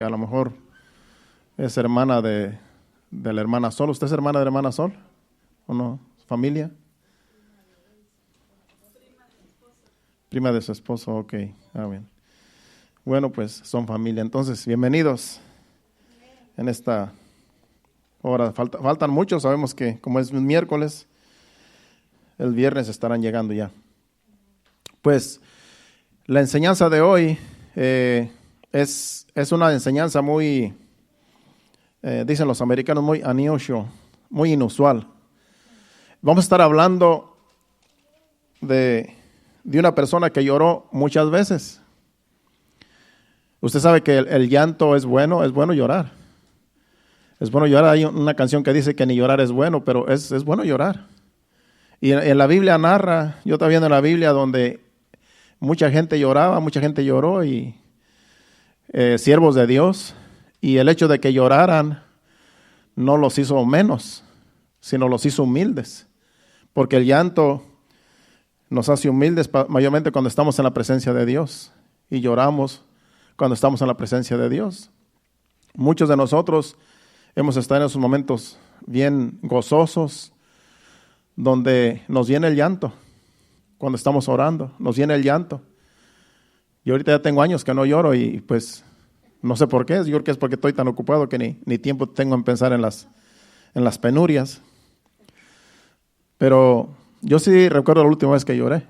A lo mejor es hermana de la hermana Sol. ¿Usted es hermana de la hermana Sol? ¿O no? ¿Familia? Prima de su esposo, ok. Bien. Bueno, pues son familia. Entonces, bienvenidos en esta hora. Faltan muchos, sabemos que como es miércoles, el viernes estarán llegando ya. Pues la enseñanza de hoy es una enseñanza muy, dicen los americanos, muy unusual, muy inusual. Vamos a estar hablando de una persona que lloró muchas veces. Usted sabe que el llanto es bueno llorar. Es bueno llorar. Hay una canción que dice que ni llorar es bueno, pero es bueno llorar. Y en la Biblia narra, yo estaba viendo en la Biblia donde mucha gente lloraba, mucha gente lloró y siervos de Dios, y el hecho de que lloraran no los hizo menos, sino los hizo humildes, porque el llanto nos hace humildes, mayormente cuando estamos en la presencia de Dios, y lloramos cuando estamos en la presencia de Dios. Muchos de nosotros hemos estado en esos momentos bien gozosos, donde nos viene el llanto, cuando estamos orando, nos viene el llanto. Yo ahorita ya tengo años que no lloro y pues no sé por qué. Yo creo que es porque estoy tan ocupado que ni tiempo tengo en pensar en las penurias. Pero yo sí recuerdo la última vez que lloré.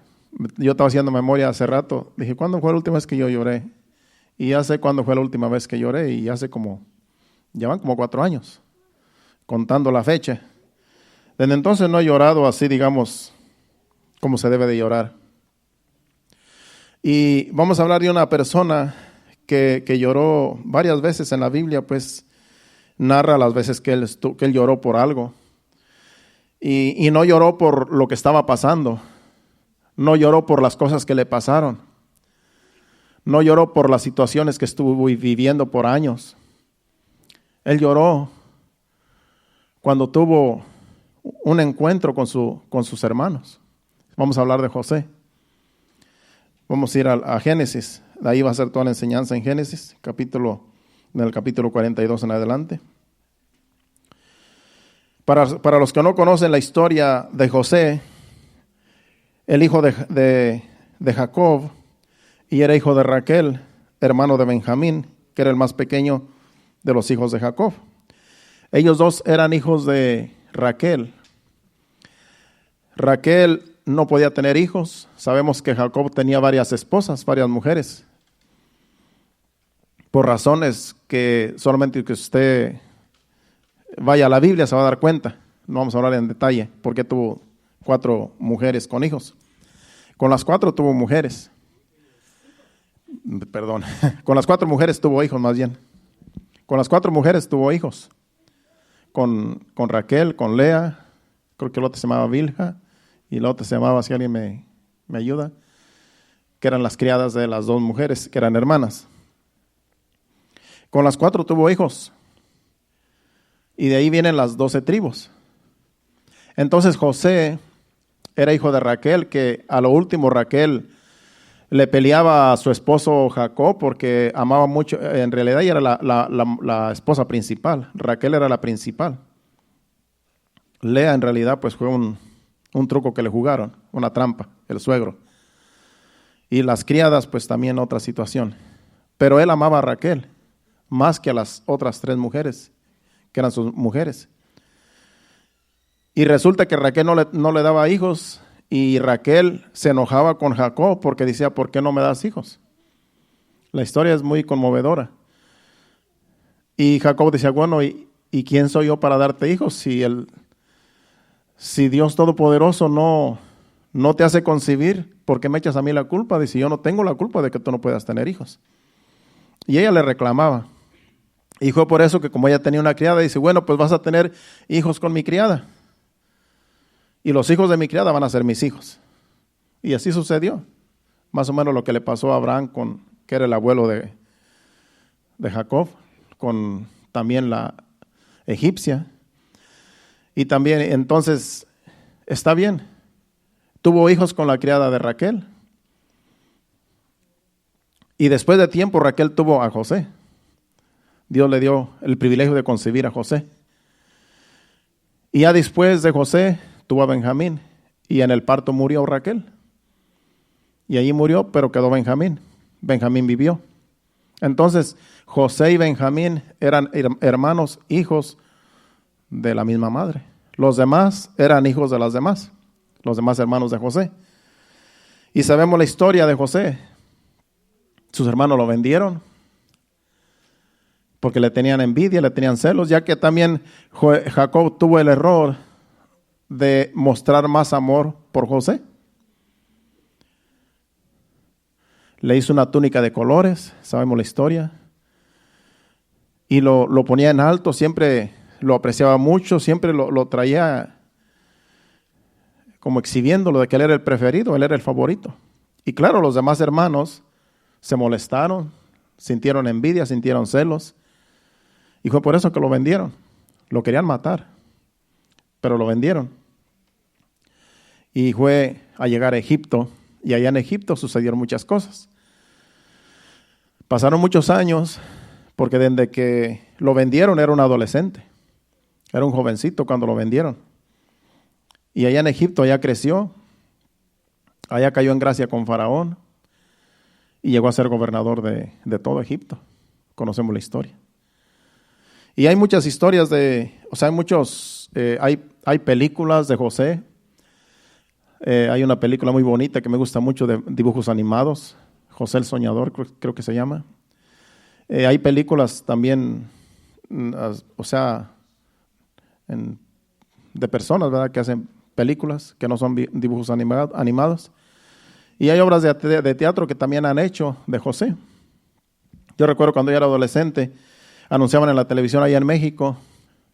Yo estaba haciendo memoria hace rato. Dije, ¿cuándo fue la última vez que yo lloré? Y ya sé cuándo fue la última vez que lloré y ya van como 4 años, contando la fecha. Desde entonces no he llorado así, digamos, como se debe de llorar. Y vamos a hablar de una persona que lloró varias veces en la Biblia, pues narra las veces que él lloró por algo. Y no lloró por lo que estaba pasando, no lloró por las cosas que le pasaron, no lloró por las situaciones que estuvo viviendo por años. Él lloró cuando tuvo un encuentro con sus hermanos. Vamos a hablar de José. Vamos a ir a Génesis. De ahí va a ser toda la enseñanza en Génesis, en el capítulo 42 en adelante. Para los que no conocen la historia de José, el hijo de Jacob, y era hijo de Raquel, hermano de Benjamín, que era el más pequeño de los hijos de Jacob. Ellos dos eran hijos de Raquel. Raquel no podía tener hijos. Sabemos que Jacob tenía varias esposas, varias mujeres. Por razones que solamente que usted vaya a la Biblia se va a dar cuenta. No vamos a hablar en detalle porque tuvo 4 mujeres con hijos. Con las 4 tuvo mujeres. Perdón. Con las 4 mujeres tuvo hijos más bien. Con las 4 mujeres tuvo hijos. Con Raquel, con Lea, creo que la otra se llamaba Bilha, y la otra se llamaba, si alguien me ayuda, que eran las criadas de las 2 mujeres, que eran hermanas. Con las 4 tuvo hijos, y de ahí vienen las 12 tribus. Entonces José era hijo de Raquel, que a lo último Raquel le peleaba a su esposo Jacob porque amaba mucho. En realidad ella era la esposa principal. Raquel era la principal. Lea en realidad pues fue un truco que le jugaron, una trampa, el suegro. Y las criadas pues también otra situación. Pero él amaba a Raquel más que a las otras 3 mujeres, que eran sus mujeres. Y resulta que Raquel no le daba hijos. Y Raquel se enojaba con Jacob porque decía, ¿por qué no me das hijos? La historia es muy conmovedora. Y Jacob decía, bueno, ¿y quién soy yo para darte hijos? Si Dios Todopoderoso no te hace concebir, ¿por qué me echas a mí la culpa? Dice, yo no tengo la culpa de que tú no puedas tener hijos. Y ella le reclamaba. Y fue por eso que como ella tenía una criada, dice, bueno, pues vas a tener hijos con mi criada. Y los hijos de mi criada van a ser mis hijos. Y así sucedió. Más o menos lo que le pasó a Abraham, que era el abuelo de Jacob, con también la egipcia. Y también, entonces, está bien. Tuvo hijos con la criada de Raquel. Y después de tiempo Raquel tuvo a José. Dios le dio el privilegio de concebir a José. Y ya después de José tuvo a Benjamín, y en el parto murió Raquel. Y allí murió, pero quedó Benjamín. Benjamín vivió. Entonces, José y Benjamín eran hermanos, hijos de la misma madre. Los demás eran hijos de las demás, los demás hermanos de José. Y sabemos la historia de José. Sus hermanos lo vendieron porque le tenían envidia, le tenían celos, ya que también Jacob tuvo el error de mostrar más amor por José. Le hizo una túnica de colores, sabemos la historia, y lo ponía en alto, siempre lo apreciaba mucho, siempre lo traía como exhibiéndolo de que él era el preferido, él era el favorito. Y claro, los demás hermanos se molestaron, sintieron envidia, sintieron celos, y fue por eso que lo vendieron. Lo querían matar, pero lo vendieron. Y fue a llegar a Egipto, y allá en Egipto sucedieron muchas cosas. Pasaron muchos años, porque desde que lo vendieron era un adolescente, era un jovencito cuando lo vendieron. Y allá en Egipto, allá creció, allá cayó en gracia con Faraón, y llegó a ser gobernador de todo Egipto. Conocemos la historia. Y hay muchas historias hay películas de José. Hay una película muy bonita que me gusta mucho de dibujos animados, José el Soñador, creo que se llama. Hay películas también, de personas, ¿verdad?, que hacen películas que no son dibujos animados. Y hay obras de teatro que también han hecho de José. Yo recuerdo cuando yo era adolescente, anunciaban en la televisión allá en México,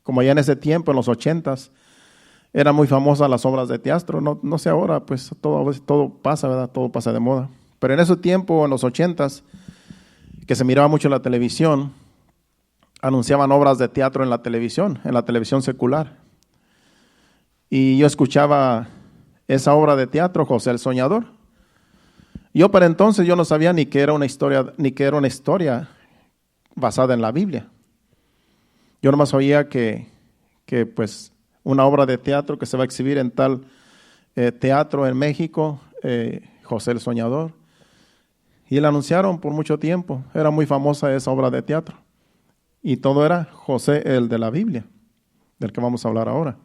como allá en ese tiempo, en los 80s, eran muy famosas las obras de teatro. No sé ahora, pues todo pasa, ¿verdad? Todo pasa de moda. Pero en ese tiempo, en los 80s, que se miraba mucho en la televisión, anunciaban obras de teatro en la televisión secular. Y yo escuchaba esa obra de teatro, José el Soñador. Yo para entonces yo no sabía ni que era una historia basada en la Biblia. Yo nomás oía que pues una obra de teatro que se va a exhibir en tal teatro en México, José el Soñador. Y la anunciaron por mucho tiempo. Era muy famosa esa obra de teatro. Y todo era José el de la Biblia, del que vamos a hablar ahora.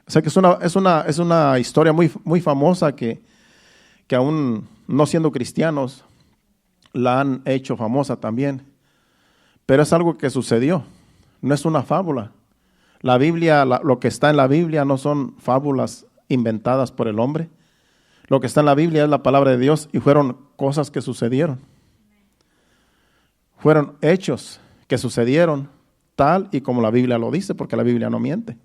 O sea que es una historia muy, muy famosa que aún no siendo cristianos la han hecho famosa también. Pero es algo que sucedió, no es una fábula. La Biblia, lo que está en la Biblia no son fábulas inventadas por el hombre. Lo que está en la Biblia es la palabra de Dios y fueron cosas que sucedieron. Fueron hechos que sucedieron tal y como la Biblia lo dice, porque la Biblia no miente.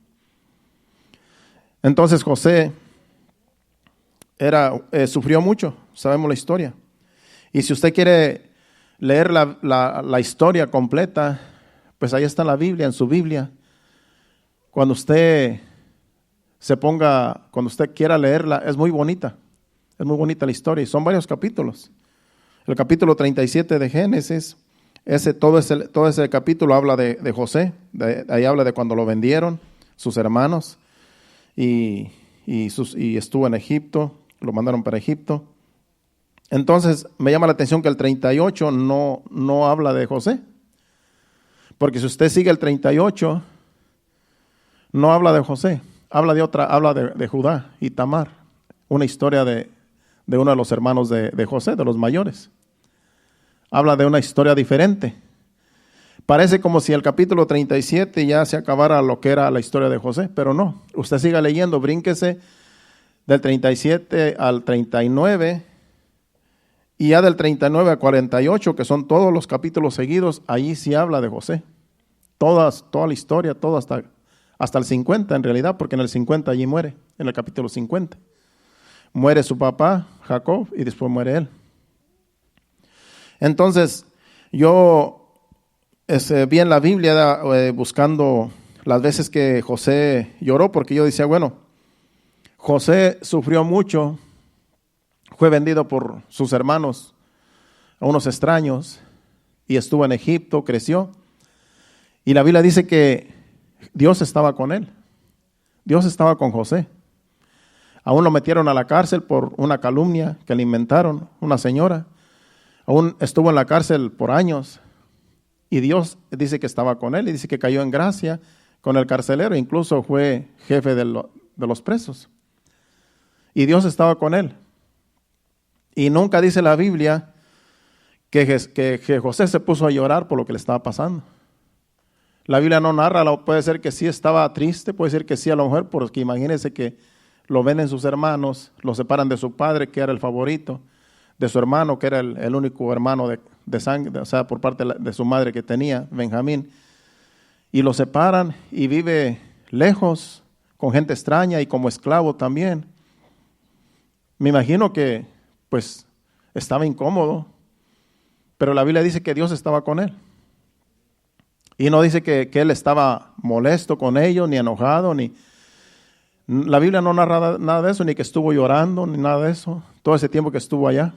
Entonces José sufrió mucho, sabemos la historia. Y si usted quiere leer la historia completa, pues ahí está en la Biblia, en su Biblia. Cuando usted quiera leerla, es muy bonita la historia. Y son varios capítulos. El capítulo 37 de Génesis, todo ese capítulo habla de José. Ahí habla de cuando lo vendieron, sus hermanos, y estuvo en Egipto, lo mandaron para Egipto. Entonces me llama la atención que el 38 no habla de José, porque si usted sigue el 38, no habla de José, habla de Judá y Tamar, una historia de uno de los hermanos de José, de los mayores. Habla de una historia diferente. Parece como si el capítulo 37 ya se acabara lo que era la historia de José, pero no. Usted siga leyendo, brínquese del 37 al 39 y ya del 39 al 48, que son todos los capítulos seguidos, ahí sí habla de José. Toda la historia, todo hasta el 50 en realidad, porque en el 50 allí muere, en el capítulo 50. Muere su papá, Jacob, y después muere él. Entonces, yo vi en la Biblia buscando las veces que José lloró, porque yo decía, bueno, José sufrió mucho, fue vendido por sus hermanos a unos extraños y estuvo en Egipto, creció. Y la Biblia dice que Dios estaba con él. Dios estaba con José. Aún lo metieron a la cárcel por una calumnia que le inventaron, una señora. Aún estuvo en la cárcel por años. Y Dios dice que estaba con él y dice que cayó en gracia con el carcelero. Incluso fue jefe de los presos. Y Dios estaba con él. Y nunca dice la Biblia que José se puso a llorar por lo que le estaba pasando. La Biblia no narra, puede ser que sí estaba triste, puede ser que sí a lo mejor, porque imagínense que lo venden sus hermanos, lo separan de su padre, que era el favorito, de su hermano, que era el único hermano de sangre, o sea, por parte de su madre que tenía, Benjamín, y lo separan y vive lejos, con gente extraña y como esclavo también. Me imagino que, pues, estaba incómodo, pero la Biblia dice que Dios estaba con él. Y no dice que él estaba molesto con ellos, ni enojado, ni... La Biblia no narra nada de eso, ni que estuvo llorando, ni nada de eso, todo ese tiempo que estuvo allá.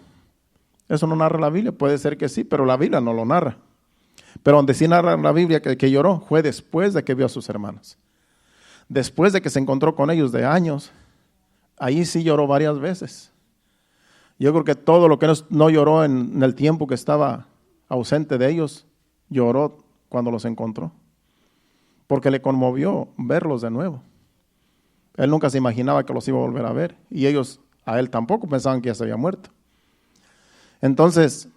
Eso no narra la Biblia, puede ser que sí, pero la Biblia no lo narra. Pero donde sí narra la Biblia que lloró fue después de que vio a sus hermanos. Después de que se encontró con ellos de años, ahí sí lloró varias veces. Yo creo que todo lo que no lloró en el tiempo que estaba ausente de ellos, lloró cuando los encontró, porque le conmovió verlos de nuevo. Él nunca se imaginaba que los iba a volver a ver, y ellos a él tampoco pensaban que ya se había muerto. Entonces,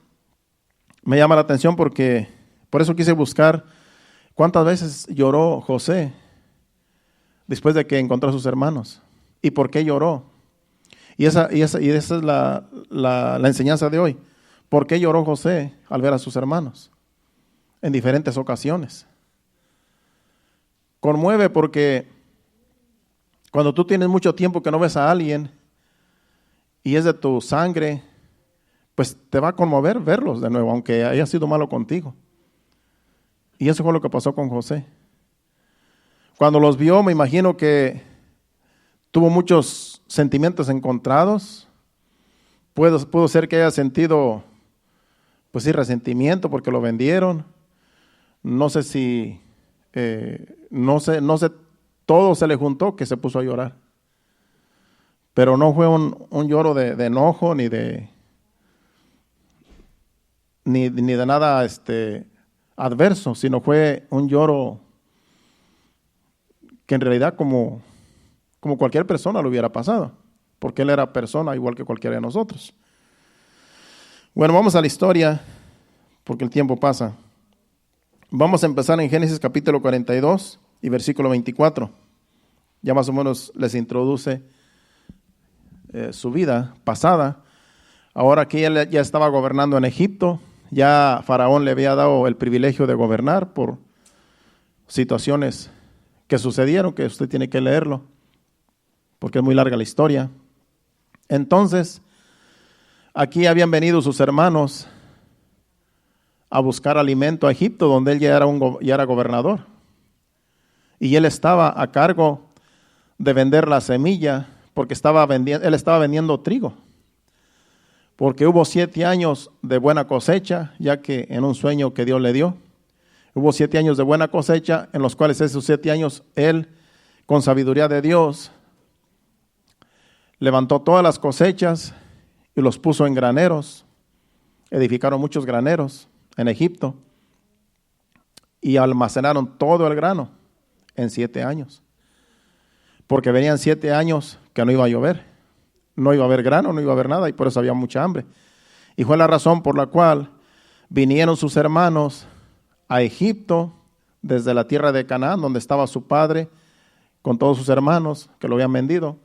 me llama la atención porque, por eso quise buscar cuántas veces lloró José después de que encontró a sus hermanos, y por qué lloró. Y esa es la enseñanza de hoy. ¿Por qué lloró José al ver a sus hermanos? En diferentes ocasiones. Conmueve porque cuando tú tienes mucho tiempo que no ves a alguien y es de tu sangre, pues te va a conmover verlos de nuevo, aunque haya sido malo contigo. Y eso fue lo que pasó con José. Cuando los vio, me imagino que tuvo muchos sentimientos encontrados. Pudo ser que haya sentido, pues sí, resentimiento porque lo vendieron. No sé si, no sé, todo se le juntó que se puso a llorar. Pero no fue un lloro de enojo ni de nada adverso, sino fue un lloro que en realidad como cualquier persona lo hubiera pasado, porque él era persona igual que cualquiera de nosotros. Bueno, vamos a la historia, porque el tiempo pasa. Vamos a empezar en Génesis capítulo 42 y versículo 24. Ya más o menos les introduce su vida pasada. Ahora que él ya estaba gobernando en Egipto, ya Faraón le había dado el privilegio de gobernar por situaciones que sucedieron, que usted tiene que leerlo, porque es muy larga la historia. Entonces, aquí habían venido sus hermanos a buscar alimento a Egipto, donde él ya era gobernador. Y él estaba a cargo de vender la semilla, porque él estaba vendiendo trigo. Porque hubo 7 años de buena cosecha, ya que en un sueño que Dios le dio, hubo 7 años de buena cosecha, en los cuales esos 7 años él, con sabiduría de Dios, levantó todas las cosechas y los puso en graneros. Edificaron muchos graneros en Egipto y almacenaron todo el grano en 7 años, porque venían 7 años que no iba a llover, no iba a haber grano, no iba a haber nada, y por eso había mucha hambre. Y fue la razón por la cual vinieron sus hermanos a Egipto desde la tierra de Canaán, donde estaba su padre con todos sus hermanos que lo habían vendido,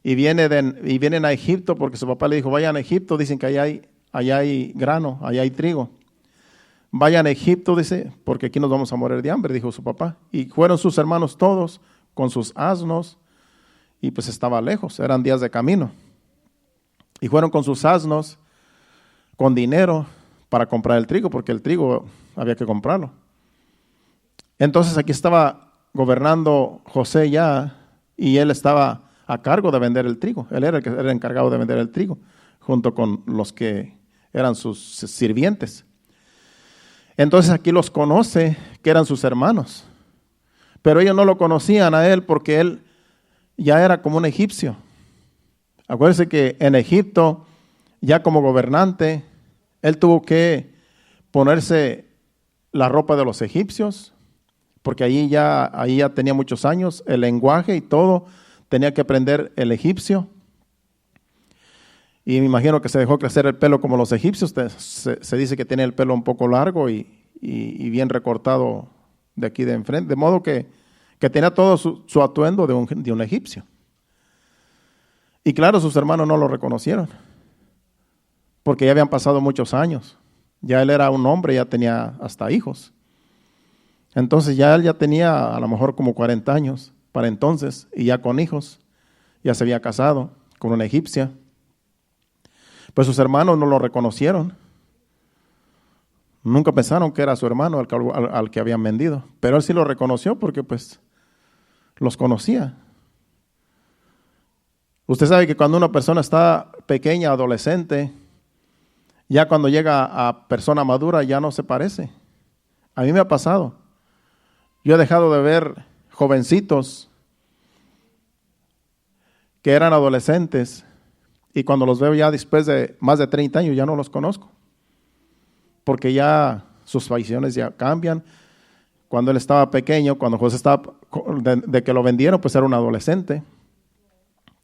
y vienen a Egipto porque su papá le dijo: vayan a Egipto, dicen que allá hay grano, allá hay trigo. Vayan a Egipto, dice, porque aquí nos vamos a morir de hambre, dijo su papá. Y fueron sus hermanos todos con sus asnos, y pues estaba lejos, eran días de camino. Y fueron con sus asnos, con dinero para comprar el trigo, porque el trigo había que comprarlo. Entonces aquí estaba gobernando José ya, y él estaba a cargo de vender el trigo. Él era el encargado de vender el trigo, junto con los que eran sus sirvientes. Entonces aquí los conoce que eran sus hermanos. Pero ellos no lo conocían a él porque él ya era como un egipcio. Acuérdense que en Egipto, ya como gobernante, él tuvo que ponerse la ropa de los egipcios, porque ahí ya tenía muchos años, el lenguaje y todo, tenía que aprender el egipcio. Y me imagino que se dejó crecer el pelo como los egipcios. Se dice que tiene el pelo un poco largo y bien recortado de aquí de enfrente, de modo que tenía todo su atuendo de un egipcio. Y claro, sus hermanos no lo reconocieron, porque ya habían pasado muchos años. Ya él era un hombre, ya tenía hasta hijos. Entonces él ya tenía a lo mejor como 40 años para entonces, y ya con hijos, ya se había casado con una egipcia. Pues sus hermanos no lo reconocieron. Nunca pensaron que era su hermano al que habían vendido, pero él sí lo reconoció porque pues los conocía. Usted sabe que cuando una persona está pequeña, adolescente, ya cuando llega a persona madura ya no se parece. A mí me ha pasado. Yo he dejado de ver jovencitos que eran adolescentes y cuando los veo ya después de más de 30 años ya no los conozco. Porque ya sus facciones ya cambian. Cuando él estaba pequeño, cuando José estaba, de que lo vendieron, pues era un adolescente.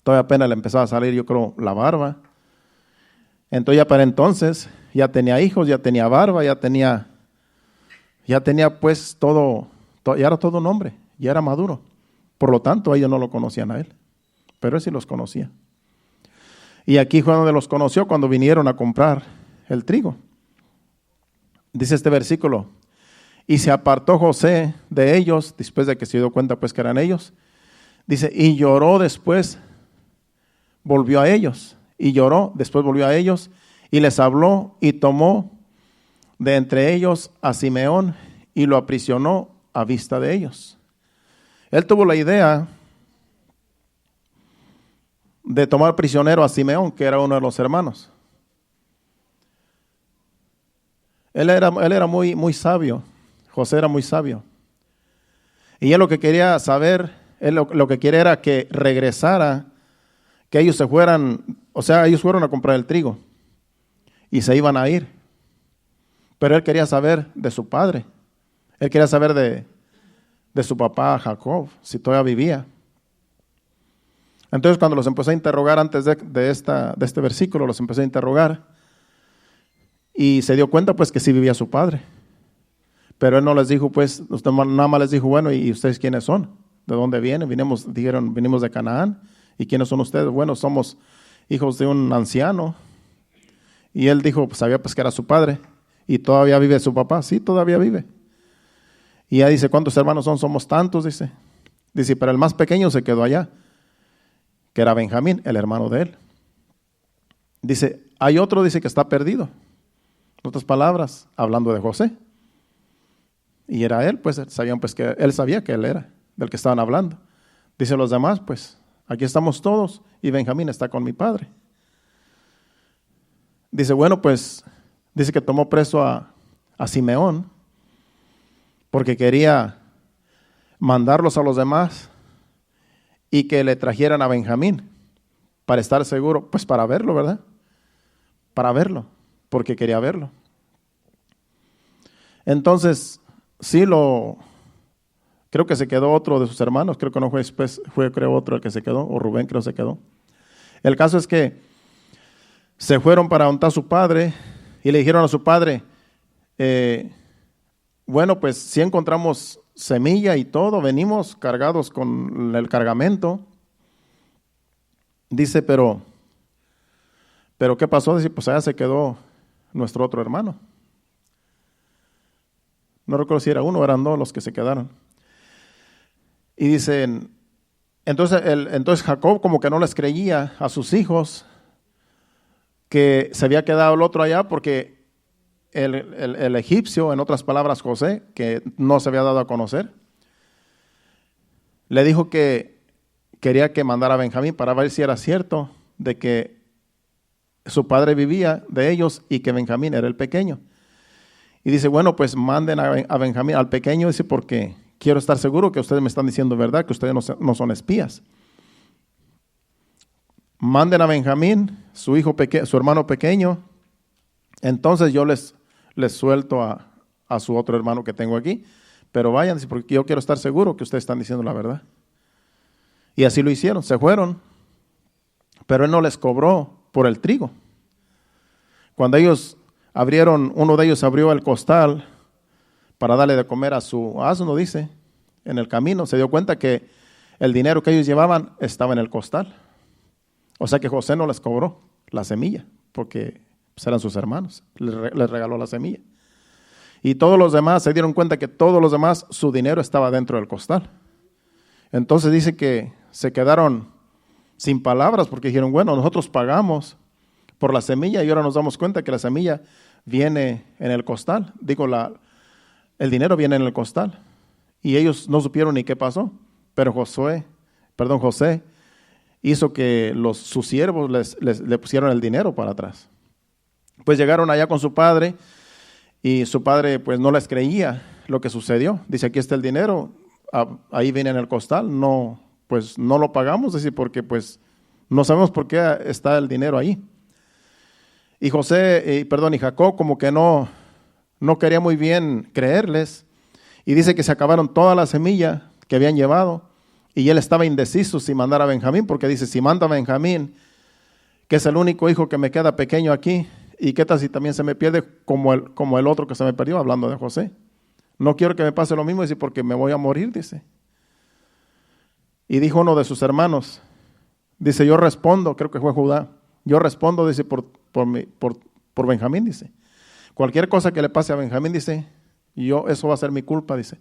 Todavía apenas le empezaba a salir, yo creo, la barba. Entonces ya para entonces ya tenía hijos, ya tenía barba, ya tenía pues todo, ya era todo un hombre, ya era maduro. Por lo tanto, ellos no lo conocían a él, pero él sí los conocía. Y aquí fue donde los conoció cuando vinieron a comprar el trigo. Dice este versículo, y se apartó José de ellos, después de que se dio cuenta pues que eran ellos. Dice, y lloró después, volvió a ellos, y lloró, después volvió a ellos, y les habló, y tomó de entre ellos a Simeón, y lo aprisionó a vista de ellos. Él tuvo la idea de tomar prisionero a Simeón, que era uno de los hermanos. Él era muy, muy sabio. José era muy sabio. Y él lo que quería saber, él lo que quería era que regresara, que ellos se fueran, o sea, ellos fueron a comprar el trigo y se iban a ir. Pero él quería saber de su padre. Él quería saber de su papá Jacob, si todavía vivía. Entonces cuando los empecé a interrogar antes de este versículo, los empecé a interrogar y se dio cuenta pues que sí vivía su padre. Pero él no les dijo pues, usted nada más les dijo, bueno, ¿y ustedes quiénes son? ¿De dónde vienen? Dijeron, venimos de Canaán. ¿Y quiénes son ustedes? Bueno, somos hijos de un anciano. Y él dijo, pues sabía pues que era su padre. ¿Y todavía vive su papá? Sí, todavía vive. Y ella dice, ¿cuántos hermanos son? Somos tantos, dice. Dice, pero el más pequeño se quedó allá, que era Benjamín, el hermano de él. Dice, hay otro, dice que está perdido. En otras palabras, hablando de José. Y era él, pues sabían pues que él sabía que él era, del que estaban hablando. Dice los demás, pues aquí estamos todos y Benjamín está con mi padre. Dice, bueno, pues dice que tomó preso a Simeón porque quería mandarlos a los demás y que le trajeran a Benjamín para estar seguro, pues para verlo, ¿verdad? Para verlo, porque quería verlo. Entonces, sí creo que se quedó otro de sus hermanos, creo que no fue después, creo otro el que se quedó, o Rubén creo se quedó. El caso es que se fueron para donde está su padre y le dijeron a su padre, bueno, pues si encontramos semilla y todo, venimos cargados con el cargamento. Dice, pero ¿qué pasó? Dice, pues allá se quedó nuestro otro hermano. No recuerdo si era uno o eran dos los que se quedaron. Y dicen, entonces Jacob como que no les creía a sus hijos que se había quedado el otro allá porque el egipcio, en otras palabras José, que no se había dado a conocer, le dijo que quería que mandara a Benjamín para ver si era cierto de que su padre vivía de ellos y que Benjamín era el pequeño. Y dice, bueno, pues manden a Benjamín, al pequeño, dice, porque quiero estar seguro que ustedes me están diciendo verdad, que ustedes no son espías. Manden a Benjamín, su hermano pequeño. Entonces yo les suelto a su otro hermano que tengo aquí. Pero vayan, porque yo quiero estar seguro que ustedes están diciendo la verdad. Y así lo hicieron, se fueron. Pero él no les cobró por el trigo. Cuando uno de ellos abrió el costal para darle de comer a su asno, dice, en el camino, se dio cuenta que el dinero que ellos llevaban estaba en el costal. O sea que José no les cobró la semilla, porque pues, eran sus hermanos, les regaló la semilla. Y todos los demás se dieron cuenta que todos los demás, su dinero estaba dentro del costal. Entonces dice que se quedaron sin palabras porque dijeron, bueno, nosotros pagamos por la semilla y ahora nos damos cuenta que la semilla viene en el costal. El dinero viene en el costal. Y ellos no supieron ni qué pasó, pero José hizo que sus siervos le pusieron el dinero para atrás. Pues llegaron allá con su padre y su padre pues no les creía lo que sucedió. Dice, aquí está el dinero, ahí viene en el costal, pues no lo pagamos, dice, porque pues no sabemos por qué está el dinero ahí. Y Jacob como que no quería muy bien creerles y dice que se acabaron toda la semilla que habían llevado y él estaba indeciso si mandar a Benjamín, porque dice, si manda a Benjamín, que es el único hijo que me queda pequeño aquí, y qué tal si también se me pierde como el otro que se me perdió, hablando de José. No quiero que me pase lo mismo, dice, porque me voy a morir, dice. Y dijo uno de sus hermanos, dice, yo respondo, creo que fue Judá, yo respondo, dice, por Benjamín, dice. Cualquier cosa que le pase a Benjamín, dice, eso va a ser mi culpa, dice.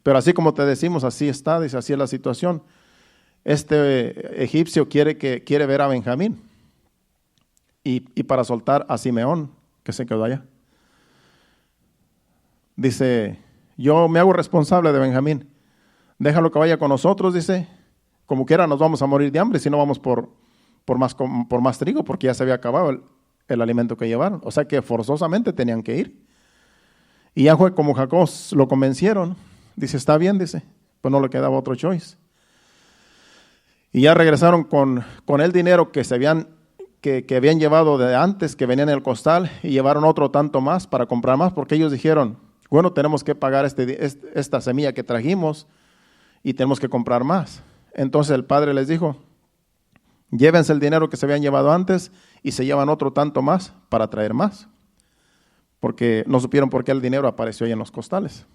Pero así como te decimos, así está, dice, así es la situación. Este egipcio quiere ver a Benjamín y para soltar a Simeón, que se quedó allá. Dice, yo me hago responsable de Benjamín. Déjalo que vaya con nosotros, dice. Como quiera nos vamos a morir de hambre si no vamos por más trigo, porque ya se había acabado el alimento que llevaron. O sea que forzosamente tenían que ir. Y ya fue como Jacob lo convencieron. Dice, está bien, dice. Pues no le quedaba otro choice. Y ya regresaron con el dinero que habían llevado de antes, que venía en el costal, y llevaron otro tanto más para comprar más, porque ellos dijeron, bueno, tenemos que pagar esta semilla que trajimos y tenemos que comprar más. Entonces el padre les dijo, llévense el dinero que se habían llevado antes y se llevan otro tanto más para traer más, porque no supieron por qué el dinero apareció ahí en los costales.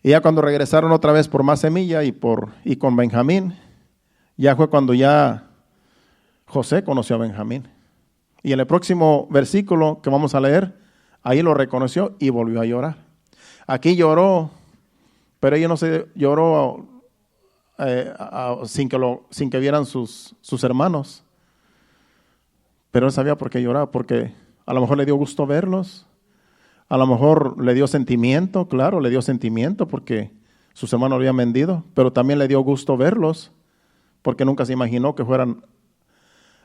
Y ya cuando regresaron otra vez por más semilla y con Benjamín, ya fue cuando ya José conoció a Benjamín. Y en el próximo versículo que vamos a leer, ahí lo reconoció y volvió a llorar. Aquí lloró, pero ella no se lloró sin que vieran sus hermanos. Pero él sabía por qué lloraba, porque a lo mejor le dio gusto verlos, a lo mejor le dio sentimiento, claro, le dio sentimiento porque sus hermanos habían vendido, pero también le dio gusto verlos, porque nunca se imaginó que fueran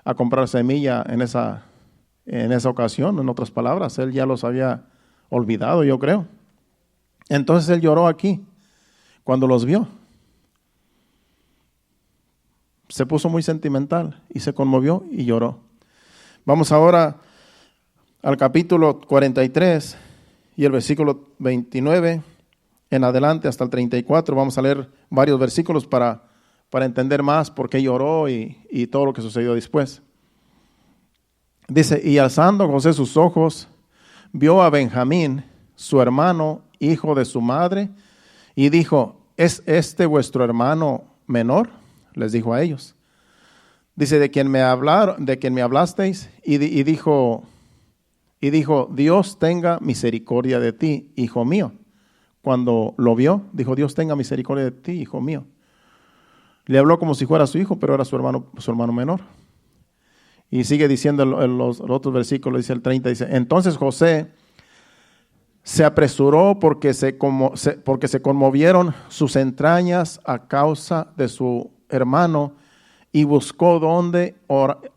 a comprar semilla en esa ocasión. En otras palabras, él ya los había olvidado, yo creo. Entonces él lloró aquí cuando los vio. Se puso muy sentimental y se conmovió y lloró. Vamos ahora al capítulo 43 y el versículo 29 en adelante hasta el 34. Vamos a leer varios versículos para entender más por qué lloró y todo lo que sucedió después. Dice, y alzando José sus ojos, vio a Benjamín, su hermano, hijo de su madre, y dijo, ¿es este vuestro hermano menor? Les dijo a ellos. Dice, de quien me hablasteis, y dijo, Dios tenga misericordia de ti, hijo mío. Cuando lo vio, dijo, Dios tenga misericordia de ti, hijo mío. Le habló como si fuera su hijo, pero era su hermano menor. Y sigue diciendo en los otros versículos, dice el 30, dice, entonces José se apresuró porque se conmovieron sus entrañas a causa de su hermano y buscó dónde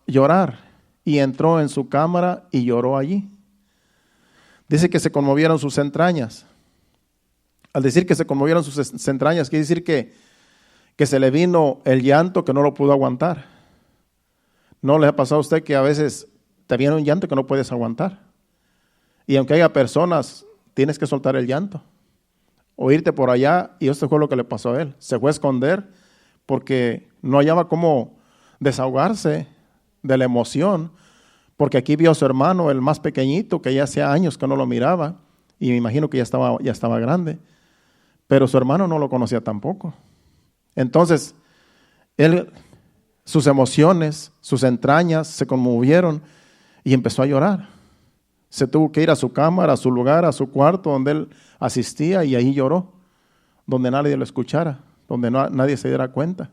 llorar y entró en su cámara y lloró allí. Dice que se conmovieron sus entrañas. Al decir que se conmovieron sus entrañas, quiere decir que se le vino el llanto que no lo pudo aguantar. ¿No le ha pasado a usted que a veces te viene un llanto que no puedes aguantar? Y aunque haya personas, tienes que soltar el llanto. O irte por allá, y esto fue lo que le pasó a él. Se fue a esconder porque no hallaba cómo desahogarse de la emoción, porque aquí vio a su hermano, el más pequeñito, que ya hacía años que no lo miraba, y me imagino que ya estaba grande, pero su hermano no lo conocía tampoco. Entonces, sus emociones, sus entrañas se conmovieron y empezó a llorar. Se tuvo que ir a su cámara, a su lugar, a su cuarto donde él asistía, y ahí lloró, donde nadie lo escuchara, donde nadie se diera cuenta.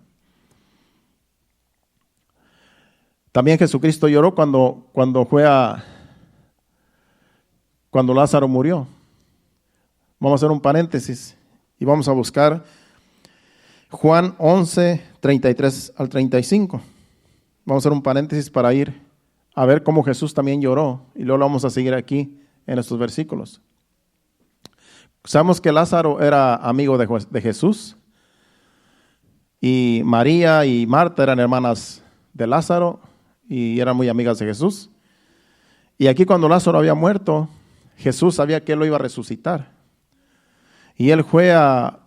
También Jesucristo lloró cuando Lázaro murió. Vamos a hacer un paréntesis y vamos a buscar Juan 11, 33 al 35. Vamos a hacer un paréntesis para ir a ver cómo Jesús también lloró, y luego lo vamos a seguir aquí en estos versículos. Sabemos que Lázaro era amigo de Jesús, y María y Marta eran hermanas de Lázaro y eran muy amigas de Jesús. Y aquí, cuando Lázaro había muerto, Jesús sabía que él lo iba a resucitar, y él fue a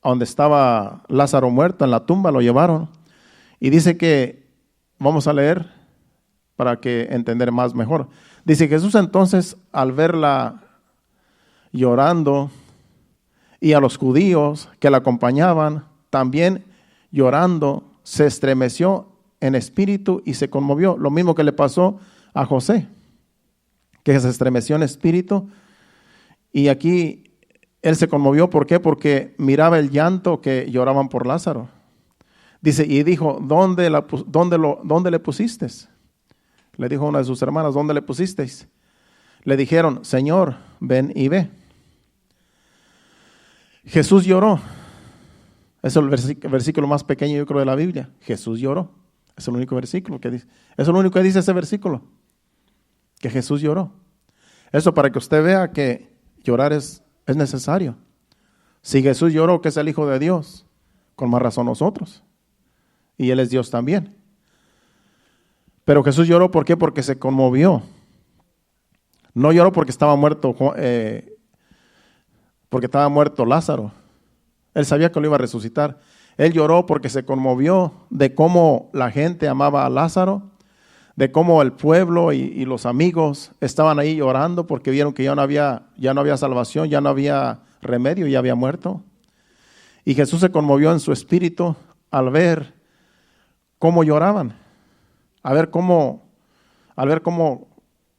donde estaba Lázaro muerto, en la tumba, lo llevaron, y dice que, vamos a leer para que entender más mejor. Dice: Jesús entonces, al verla llorando, y a los judíos que la acompañaban también llorando, se estremeció en espíritu y se conmovió. Lo mismo que le pasó a José, que se estremeció en espíritu, y aquí él se conmovió. ¿Por qué? Porque miraba el llanto que lloraban por Lázaro. Dice, y dijo: ¿Dónde le pusiste? Le dijo una de sus hermanas: ¿dónde le pusisteis? Le dijeron: Señor, ven y ve. Jesús lloró. Es el versículo más pequeño, yo creo, de la Biblia. Jesús lloró. Es el único versículo que dice. Eso es lo único que dice ese versículo, que Jesús lloró. Eso para que usted vea que llorar es necesario. Si Jesús lloró, que es el Hijo de Dios, con más razón nosotros. Y Él es Dios también. Pero Jesús lloró, ¿por qué? Porque se conmovió. No lloró porque estaba muerto, Lázaro. Él sabía que lo iba a resucitar. Él lloró porque se conmovió de cómo la gente amaba a Lázaro, de cómo el pueblo y los amigos estaban ahí llorando porque vieron que ya no había salvación, ya no había remedio, ya había muerto. Y Jesús se conmovió en su espíritu al ver cómo lloraban, al ver cómo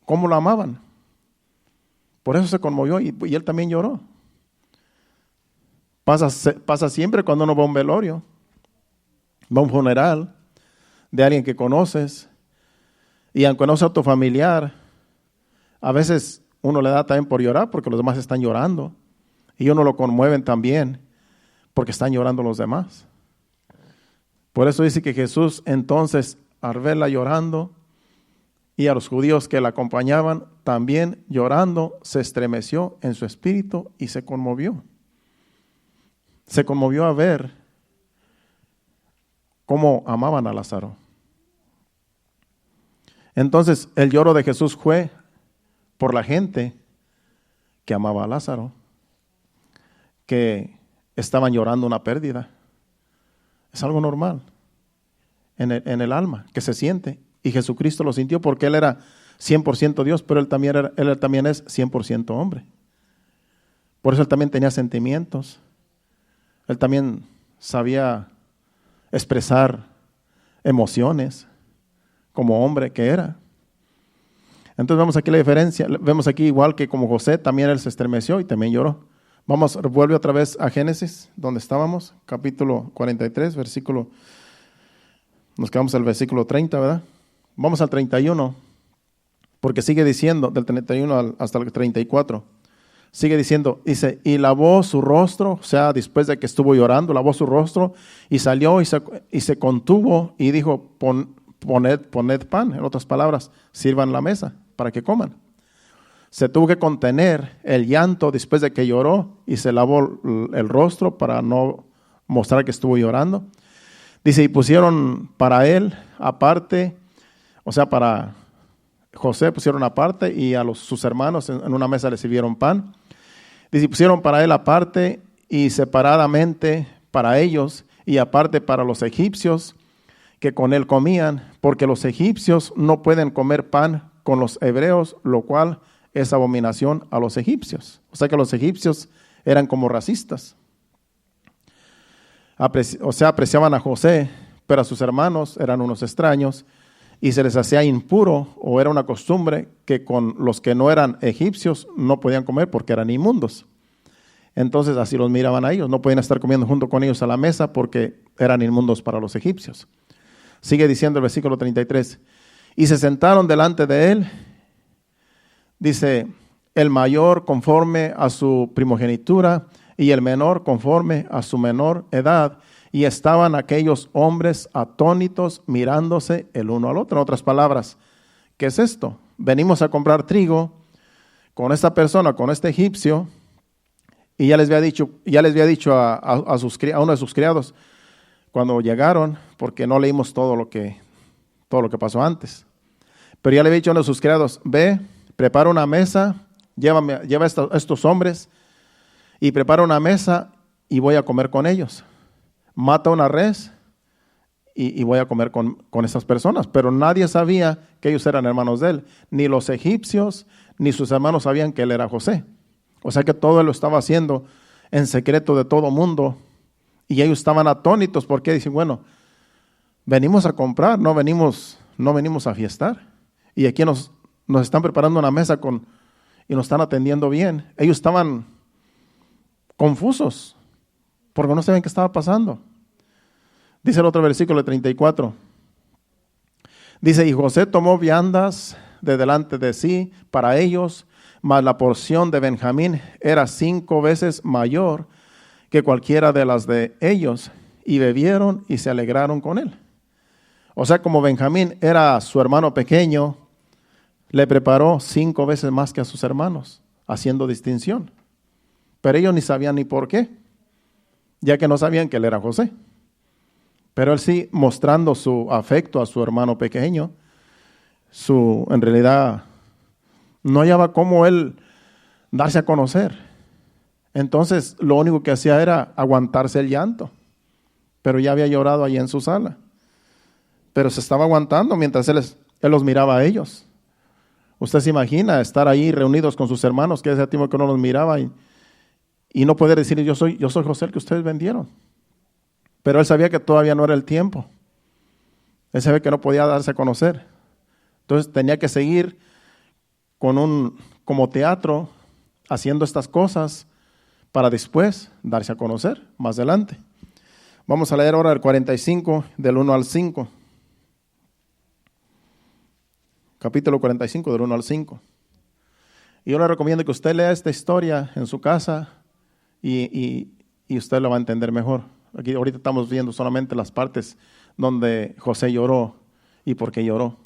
lo amaban. Por eso se conmovió y él también lloró. Pasa siempre cuando uno va a un velorio, va a un funeral de alguien que conoces, y aunque no sea tu familiar, a veces uno le da también por llorar porque los demás están llorando, y uno lo conmueven también porque están llorando los demás. Por eso dice que Jesús entonces, al verla llorando, y a los judíos que la acompañaban también llorando, se estremeció en su espíritu y se conmovió. Se conmovió a ver cómo amaban a Lázaro. Entonces, el lloro de Jesús fue por la gente que amaba a Lázaro, que estaban llorando una pérdida. Es algo normal en el alma, que se siente. Y Jesucristo lo sintió porque Él era 100% Dios, pero Él también es 100% hombre. Por eso Él también tenía sentimientos. Él también sabía expresar emociones como hombre que era. Entonces vemos aquí la diferencia. Vemos aquí igual que como José, también él se estremeció y también lloró. Vuelve otra vez a Génesis, donde estábamos, capítulo 43, nos quedamos al versículo 30, ¿verdad? Vamos al 31, porque sigue diciendo, del 31 hasta el 34. Sigue diciendo, dice, y lavó su rostro, o sea, después de que estuvo llorando, lavó su rostro y salió y se contuvo y dijo, poned pan, en otras palabras, sirvan la mesa para que coman. se tuvo que contener el llanto después de que lloró y se lavó el rostro para no mostrar que estuvo llorando. Dice, y pusieron para él aparte, o sea, para José pusieron aparte y a sus hermanos en una mesa le sirvieron pan. Dice, y pusieron para él aparte y separadamente para ellos y aparte para los egipcios que con él comían, porque los egipcios no pueden comer pan con los hebreos, lo cual es abominación a los egipcios. O sea que los egipcios eran como racistas. Apreciaban a José, pero a sus hermanos eran unos extraños y se les hacía impuro, o era una costumbre que con los que no eran egipcios no podían comer porque eran inmundos. Entonces así los miraban a ellos, no podían estar comiendo junto con ellos a la mesa porque eran inmundos para los egipcios. Sigue diciendo el versículo 33, y se sentaron delante de él, dice, el mayor conforme a su primogenitura y el menor conforme a su menor edad, y estaban aquellos hombres atónitos mirándose el uno al otro. En otras palabras, ¿qué es esto? Venimos a comprar trigo con esta persona, con este egipcio, y ya les había dicho a uno de sus criados cuando llegaron, porque no leímos todo lo que pasó antes, pero ya le había dicho a uno de sus criados, ve, prepara una mesa, lleva a estos hombres y prepara una mesa y voy a comer con ellos. Mata una res y voy a comer con esas personas. Pero nadie sabía que ellos eran hermanos de él. Ni los egipcios, ni sus hermanos sabían que él era José. O sea que todo él lo estaba haciendo en secreto de todo mundo. Y ellos estaban atónitos porque dicen, bueno, venimos a comprar, no venimos a fiestar. Y aquí nos están preparando una mesa y nos están atendiendo bien. Ellos estaban confusos porque no sabían qué estaba pasando. Dice el otro versículo 34. Dice, y José tomó viandas de delante de sí para ellos, mas la porción de Benjamín era 5 veces mayor que cualquiera de las de ellos, y bebieron y se alegraron con él. O sea, como Benjamín era su hermano pequeño, le preparó 5 veces más que a sus hermanos, haciendo distinción. Pero ellos ni sabían ni por qué, ya que no sabían que él era José. Pero él sí, mostrando su afecto a su hermano pequeño, en realidad no hallaba cómo él darse a conocer. Entonces lo único que hacía era aguantarse el llanto, pero ya había llorado allí en su sala. Pero se estaba aguantando mientras él los miraba a ellos. Usted se imagina estar ahí reunidos con sus hermanos, que ese tiempo que no los miraba y no poder decir, yo soy José el que ustedes vendieron. Pero él sabía que todavía no era el tiempo. Él sabía que no podía darse a conocer. Entonces tenía que seguir como teatro, haciendo estas cosas para después darse a conocer más adelante. Vamos a leer ahora el 45 del 1 al 5. Capítulo 45 del 1 al 5. Y yo le recomiendo que usted lea esta historia en su casa y usted lo va a entender mejor. Aquí ahorita estamos viendo solamente las partes donde José lloró y por qué lloró.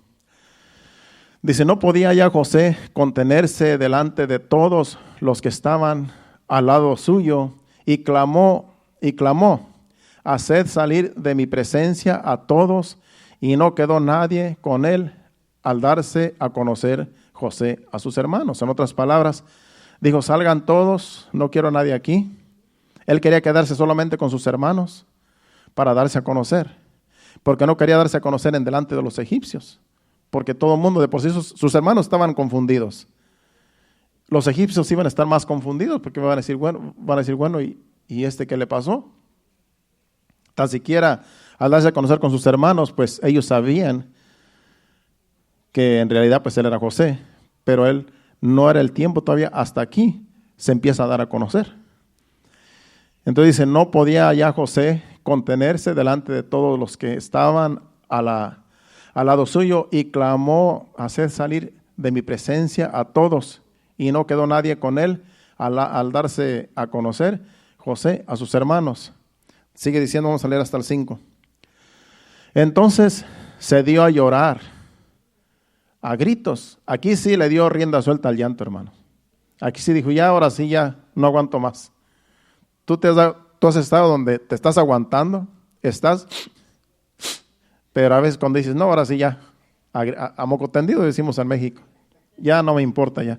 Dice, no podía ya José contenerse delante de todos los que estaban al lado suyo y clamó, haced salir de mi presencia a todos, y no quedó nadie con él al darse a conocer José a sus hermanos. En otras palabras, dijo, salgan todos, no quiero a nadie aquí. Él quería quedarse solamente con sus hermanos para darse a conocer, porque no quería darse a conocer en delante de los egipcios, porque todo el mundo, de por sí sus hermanos estaban confundidos. Los egipcios iban a estar más confundidos porque van a decir, bueno, ¿y este qué le pasó? Tan siquiera al darse a conocer con sus hermanos, pues ellos sabían que en realidad pues él era José, pero él no era el tiempo todavía, hasta aquí se empieza a dar a conocer. Entonces dice, no podía ya José contenerse delante de todos los que estaban al lado suyo, y clamó, haced salir de mi presencia a todos, y no quedó nadie con él al darse a conocer José a sus hermanos. Sigue diciendo, vamos a leer hasta el 5. Entonces se dio a llorar a gritos. Aquí sí le dio rienda suelta al llanto, hermano. Aquí sí dijo, ya, ahora sí, ya, no aguanto más. Tú has estado donde te estás aguantando, pero a veces cuando dices, no, ahora sí ya, a moco tendido decimos en México, ya no me importa ya.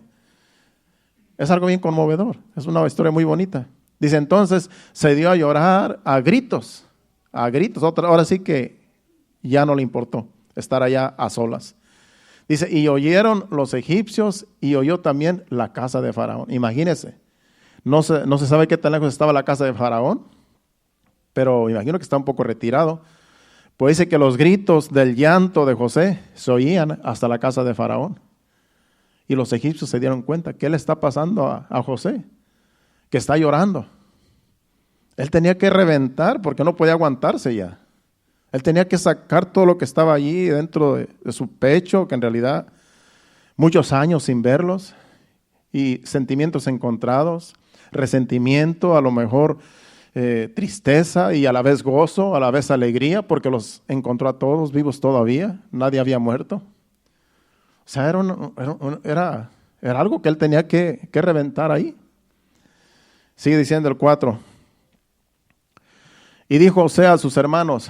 Es algo bien conmovedor, es una historia muy bonita. Dice, entonces se dio a llorar a gritos, ahora sí que ya no le importó estar allá a solas. Dice, y oyeron los egipcios y oyó también la casa de Faraón. Imagínense, no se sabe qué tan lejos estaba la casa de Faraón, pero imagino que está un poco retirado. Pues dice que los gritos del llanto de José se oían hasta la casa de Faraón. Y los egipcios se dieron cuenta, ¿qué le está pasando a José? Que está llorando. Él tenía que reventar porque no podía aguantarse ya. Él tenía que sacar todo lo que estaba allí dentro de su pecho, que en realidad muchos años sin verlos, y sentimientos encontrados, resentimiento, a lo mejor tristeza y a la vez gozo, a la vez alegría, porque los encontró a todos vivos todavía, nadie había muerto. O sea, era algo que él tenía que reventar ahí. Sigue diciendo el 4. Y dijo José a sus hermanos,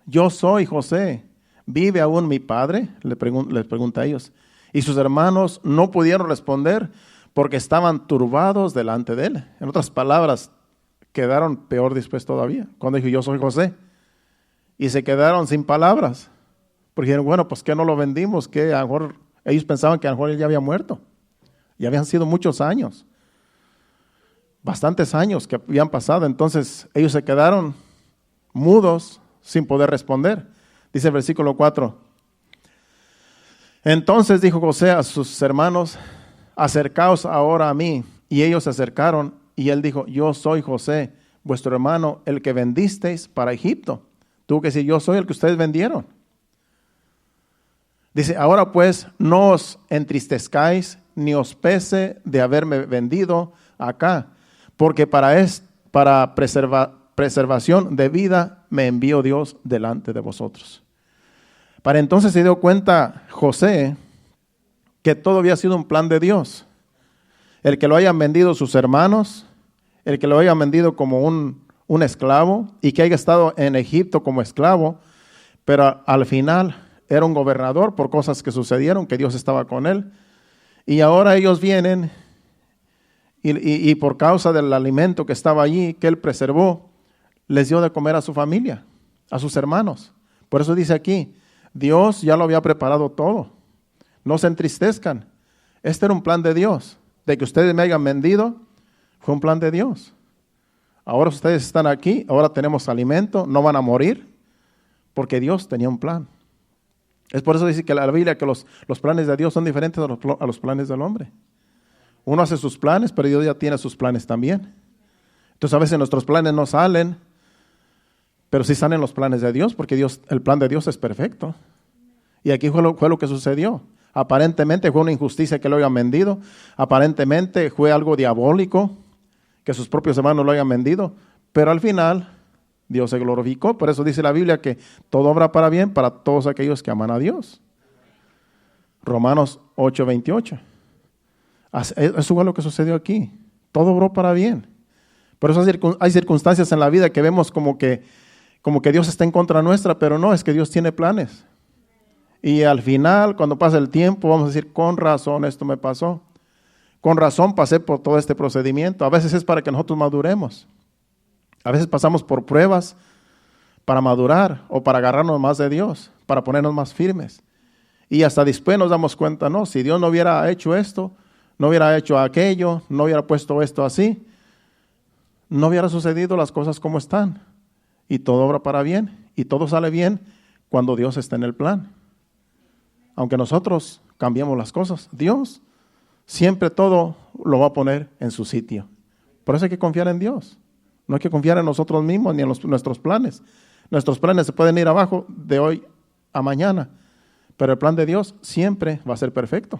yo soy José, ¿vive aún mi padre? Les pregunta a ellos. Y sus hermanos no pudieron responder porque estaban turbados delante de él. En otras palabras, quedaron peor después todavía. Cuando dijo, yo soy José. Y se quedaron sin palabras. Porque dijeron, bueno, pues que no lo vendimos, que a lo mejor ellos pensaban que a lo mejor él ya había muerto. Y habían sido muchos años. Bastantes años que habían pasado. Entonces ellos se quedaron mudos sin poder responder. Dice el versículo 4. Entonces dijo José a sus hermanos, acercaos ahora a mí. Y ellos se acercaron y él dijo, yo soy José, vuestro hermano, el que vendisteis para Egipto. Tuvo que decir, yo soy el que ustedes vendieron. Dice, ahora pues no os entristezcáis ni os pese de haberme vendido acá, porque para preservación de vida me envió Dios delante de vosotros. Para entonces se dio cuenta José que todo había sido un plan de Dios. El que lo hayan vendido sus hermanos, el que lo hayan vendido como un esclavo y que haya estado en Egipto como esclavo, pero al final era un gobernador por cosas que sucedieron, que Dios estaba con él. Y ahora ellos vienen y por causa del alimento que estaba allí, que él preservó, les dio de comer a su familia, a sus hermanos. Por eso dice aquí, Dios ya lo había preparado todo. No se entristezcan. Este era un plan de Dios. De que ustedes me hayan vendido, fue un plan de Dios. Ahora ustedes están aquí, ahora tenemos alimento, no van a morir, porque Dios tenía un plan. Es por eso dice que la Biblia que los planes de Dios son diferentes a los planes del hombre. Uno hace sus planes, pero Dios ya tiene sus planes también. Entonces a veces nuestros planes no salen, pero sí salen los planes de Dios, porque el plan de Dios es perfecto. Y aquí fue lo que sucedió. Aparentemente fue una injusticia que lo hayan vendido, aparentemente fue algo diabólico, que sus propios hermanos lo hayan vendido, pero al final Dios se glorificó. Por eso dice la Biblia que todo obra para bien para todos aquellos que aman a Dios. Romanos 8:28. Eso fue lo que sucedió aquí. Todo obró para bien. Por eso hay circunstancias en la vida que vemos como que Dios está en contra nuestra, pero no, es que Dios tiene planes. Y al final, cuando pasa el tiempo, vamos a decir, con razón esto me pasó. Con razón pasé por todo este procedimiento. A veces es para que nosotros maduremos. A veces pasamos por pruebas para madurar o para agarrarnos más de Dios, para ponernos más firmes. Y hasta después nos damos cuenta, no, si Dios no hubiera hecho esto, no hubiera hecho aquello, no hubiera puesto esto así, no hubiera sucedido las cosas como están. Y todo obra para bien, y todo sale bien cuando Dios está en el plan. Aunque nosotros cambiemos las cosas, Dios siempre todo lo va a poner en su sitio. Por eso hay que confiar en Dios. No hay que confiar en nosotros mismos ni en nuestros planes. Nuestros planes se pueden ir abajo de hoy a mañana, pero el plan de Dios siempre va a ser perfecto.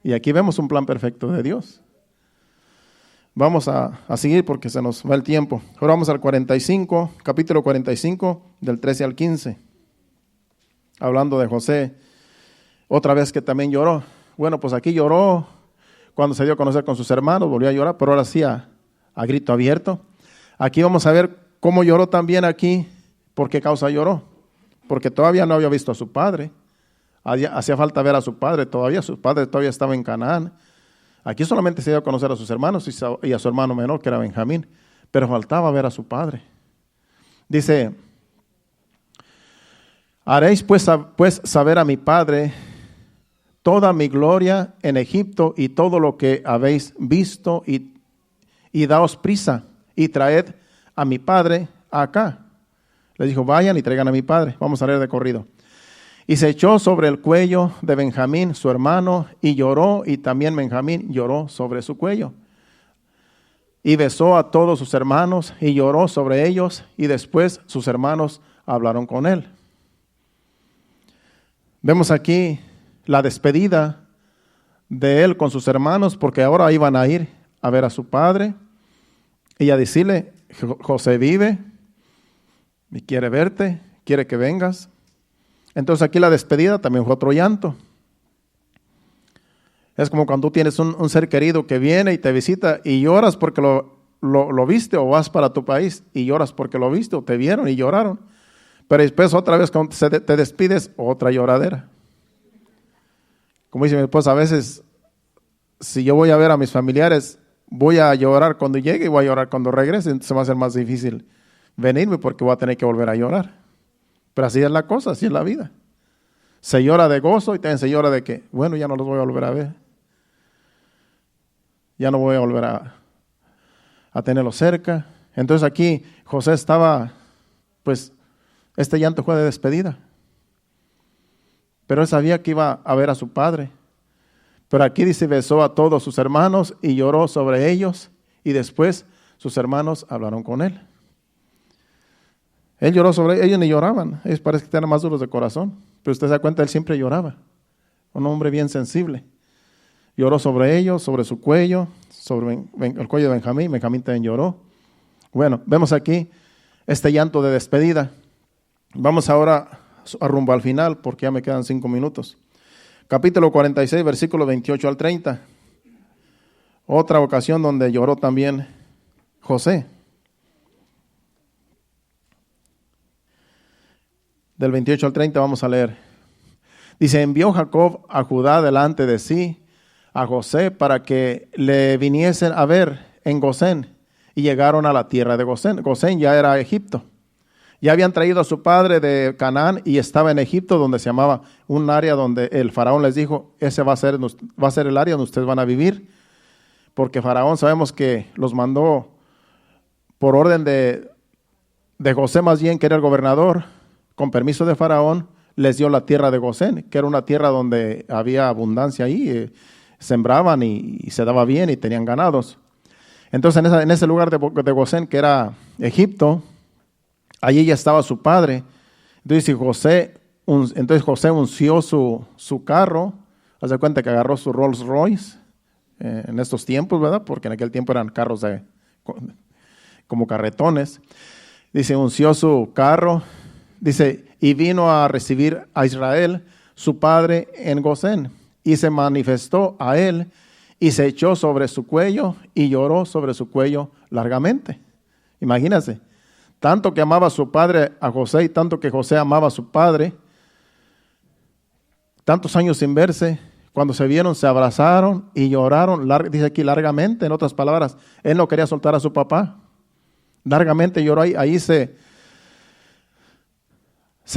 Y aquí vemos un plan perfecto de Dios. Vamos a seguir porque se nos va el tiempo. Ahora vamos al 45, capítulo 45, del 13 al 15. Hablando de José, otra vez que también lloró. Bueno, pues aquí lloró cuando se dio a conocer con sus hermanos, volvió a llorar, pero ahora sí a grito abierto. Aquí vamos a ver cómo lloró también aquí. ¿Por qué causa lloró? Porque todavía no había visto a su padre. Hacía falta ver a su padre todavía. Su padre todavía estaba en Canaán. Aquí solamente se dio a conocer a sus hermanos y a su hermano menor, que era Benjamín. Pero faltaba ver a su padre. Dice, haréis pues saber a mi padre toda mi gloria en Egipto y todo lo que habéis visto y daos prisa y traed a mi padre acá. Les dijo, vayan y traigan a mi padre. Vamos a leer de corrido. Y se echó sobre el cuello de Benjamín, su hermano, y lloró, y también Benjamín lloró sobre su cuello. Y besó a todos sus hermanos, y lloró sobre ellos, y después sus hermanos hablaron con él. Vemos aquí la despedida de él con sus hermanos, porque ahora iban a ir a ver a su padre, y a decirle, José vive, y quiere verte, quiere que vengas. Entonces aquí la despedida también fue otro llanto. Es como cuando tú tienes un ser querido que viene y te visita y lloras porque lo viste, o vas para tu país y lloras porque lo viste o te vieron y lloraron. Pero después otra vez cuando te despides, otra lloradera. Como dice mi esposa, a veces si yo voy a ver a mis familiares, voy a llorar cuando llegue y voy a llorar cuando regrese. Entonces va a ser más difícil venirme porque voy a tener que volver a llorar. Pero así es la cosa, así es la vida. Se llora de gozo y también se llora de que, bueno, ya no los voy a volver a ver. Ya no voy a volver a tenerlos cerca. Entonces aquí José estaba, pues, este llanto fue de despedida. Pero él sabía que iba a ver a su padre. Pero aquí dice, besó a todos sus hermanos y lloró sobre ellos. Y después sus hermanos hablaron con él. Él lloró sobre ellos, ni lloraban. Ellos parece que eran más duros de corazón. Pero usted se da cuenta, él siempre lloraba. Un hombre bien sensible. Lloró sobre ellos, sobre su cuello, sobre el cuello de Benjamín. Benjamín también lloró. Bueno, vemos aquí este llanto de despedida. Vamos ahora a rumbo al final, porque ya me quedan 5 minutos. Capítulo 46, versículo 28 al 30. Otra ocasión donde lloró también José. Del 28 al 30 vamos a leer. Dice, envió Jacob a Judá delante de sí, a José, para que le viniesen a ver en Gosén, y llegaron a la tierra de Gosén. Gosén ya era Egipto. Ya habían traído a su padre de Canaán y estaba en Egipto, donde se llamaba un área donde el faraón les dijo, ese va a ser el área donde ustedes van a vivir, porque faraón sabemos que los mandó por orden de José, más bien, que era el gobernador. Con permiso de faraón, les dio la tierra de Gosén, que era una tierra donde había abundancia ahí, sembraban y se daba bien y tenían ganados. Entonces en ese lugar de Gosén, que era Egipto, allí ya estaba su padre. Entonces José unció su carro. Haz de cuenta que agarró su Rolls Royce en estos tiempos, ¿verdad? Porque en aquel tiempo eran carros como carretones. Dice, unció su carro. Dice, y vino a recibir a Israel, su padre, en Gosén, y se manifestó a él, y se echó sobre su cuello, y lloró sobre su cuello largamente. Imagínense, tanto que amaba a su padre a José, y tanto que José amaba a su padre, tantos años sin verse, cuando se vieron, se abrazaron y lloraron, dice aquí largamente, en otras palabras, él no quería soltar a su papá, largamente lloró ahí se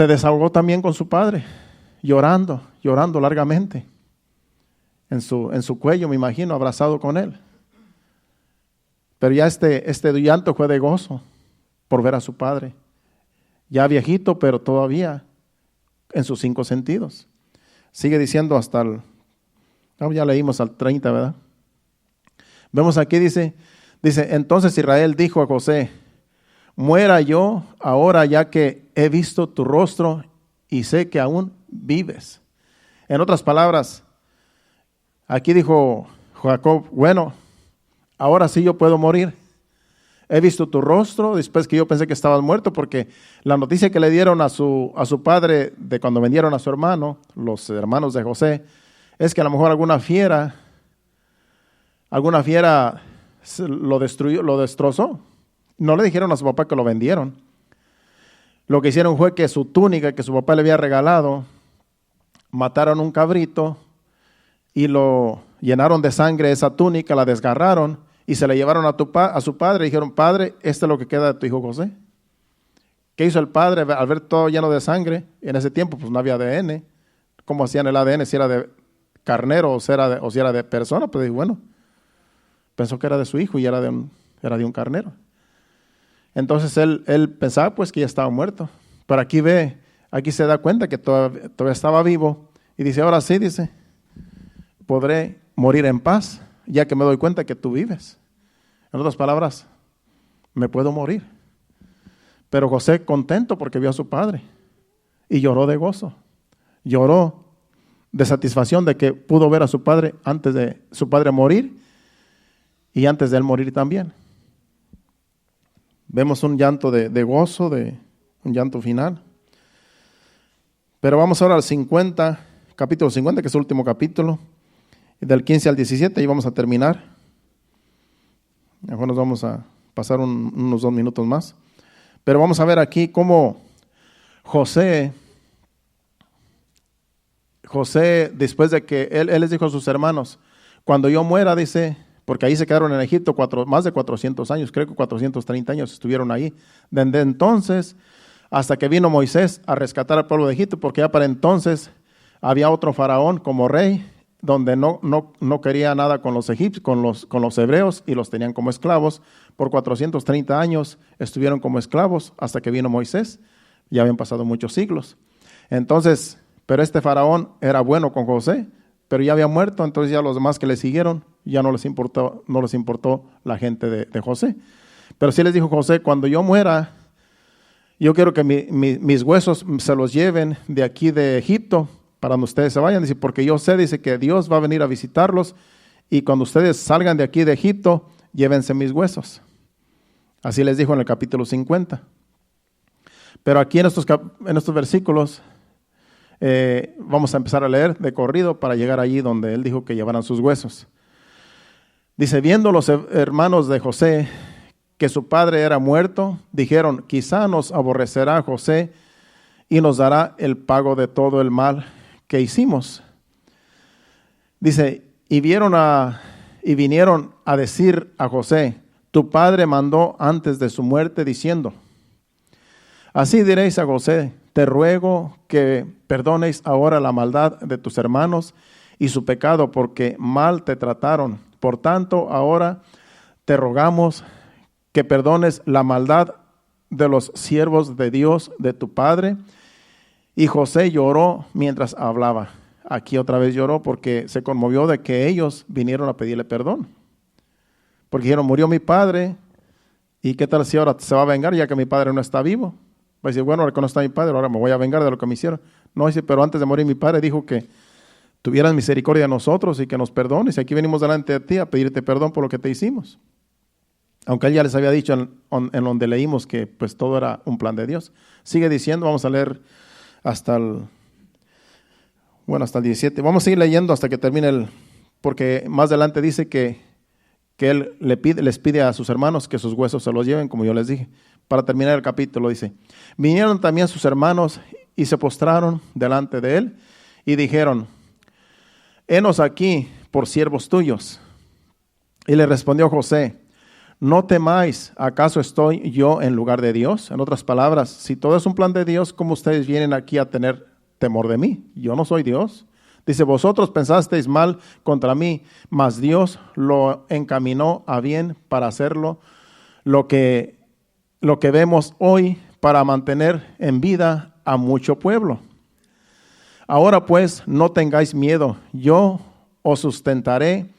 desahogó también con su padre, llorando largamente, en su cuello, me imagino, abrazado con él. Pero ya este llanto fue de gozo por ver a su padre, ya viejito, pero todavía en sus 5 sentidos. Sigue diciendo ya leímos al 30, ¿verdad? Vemos aquí, dice, entonces Israel dijo a José, muera yo ahora, ya que he visto tu rostro y sé que aún vives. En otras palabras, aquí dijo Jacob, bueno, ahora sí yo puedo morir. He visto tu rostro después que yo pensé que estabas muerto, porque la noticia que le dieron a su padre de cuando vendieron a su hermano, los hermanos de José, es que a lo mejor alguna fiera alguna fiera lo destruyó, lo destrozó. No le dijeron a su papá que lo vendieron. Lo que hicieron fue que su túnica que su papá le había regalado, mataron un cabrito y lo llenaron de sangre esa túnica, la desgarraron y se la llevaron a su padre y dijeron: Padre, este es lo que queda de tu hijo José. ¿Qué hizo el padre al ver todo lleno de sangre? En ese tiempo pues no había ADN. ¿Cómo hacían el ADN? Si era de carnero o si era de persona. Pues bueno, pensó que era de su hijo y era de un carnero. Entonces él pensaba pues que ya estaba muerto. Pero aquí se da cuenta que todavía estaba vivo. Y dice: ahora sí, dice, podré morir en paz, ya que me doy cuenta que tú vives. En otras palabras, me puedo morir. Pero José, contento porque vio a su padre, y lloró de gozo. Lloró de satisfacción de que pudo ver a su padre antes de su padre morir y antes de él morir también. Vemos un llanto de gozo, un llanto final. Pero vamos ahora al capítulo 50, que es el último capítulo, del 15 al 17, y vamos a terminar. Mejor nos vamos a pasar unos 2 minutos más. Pero vamos a ver aquí cómo José, después de que él les dijo a sus hermanos: cuando yo muera, dice, porque ahí se quedaron en Egipto más de 400 años, creo que 430 años estuvieron ahí, desde entonces hasta que vino Moisés a rescatar al pueblo de Egipto, porque ya para entonces había otro faraón como rey, donde no quería nada con los egipcios, con los hebreos, y los tenían como esclavos. Por 430 años estuvieron como esclavos hasta que vino Moisés. Ya habían pasado muchos siglos. Entonces, pero este faraón era bueno con José, pero ya había muerto. Entonces ya los demás que le siguieron ya no les importó la gente de José. Pero sí les dijo José: cuando yo muera, yo quiero que mis huesos se los lleven de aquí de Egipto, para cuando ustedes se vayan, dice, porque yo sé, dice, que Dios va a venir a visitarlos, y cuando ustedes salgan de aquí de Egipto, llévense mis huesos. Así les dijo en el capítulo 50. Pero aquí en estos versículos vamos a empezar a leer de corrido para llegar allí donde él dijo que llevaran sus huesos. Dice: viendo los hermanos de José que su padre era muerto, dijeron: quizá nos aborrecerá José y nos dará el pago de todo el mal que hicimos. Dice: y vinieron a decir a José: tu padre mandó antes de su muerte diciendo: así diréis a José, te ruego que perdones ahora la maldad de tus hermanos y su pecado, porque mal te trataron. Por tanto, ahora te rogamos que perdones la maldad de los siervos de Dios de tu padre. Y José lloró mientras hablaba. Aquí otra vez lloró porque se conmovió de que ellos vinieron a pedirle perdón. Porque dijeron: murió mi padre, ¿y qué tal si ahora se va a vengar ya que mi padre no está vivo? Va a decir: bueno, ahora que no está mi padre, ahora me voy a vengar de lo que me hicieron. No, dice: pero antes de morir mi padre dijo que tuvieras misericordia de nosotros y que nos perdones. Y aquí venimos delante de ti a pedirte perdón por lo que te hicimos. Aunque él ya les había dicho en donde leímos que pues todo era un plan de Dios. Sigue diciendo, vamos a leer hasta el 17. Vamos a seguir leyendo hasta que termine porque más adelante dice que él les pide a sus hermanos que sus huesos se los lleven, como yo les dije. Para terminar el capítulo dice: vinieron también sus hermanos y se postraron delante de él y dijeron: henos aquí por siervos tuyos. Y le respondió José: no temáis, ¿acaso estoy yo en lugar de Dios? En otras palabras, si todo es un plan de Dios, ¿cómo ustedes vienen aquí a tener temor de mí? Yo no soy Dios. Dice: vosotros pensasteis mal contra mí, mas Dios lo encaminó a bien para hacerlo lo que vemos hoy, para mantener en vida a mucho pueblo. Ahora pues, no tengáis miedo, yo os sustentaré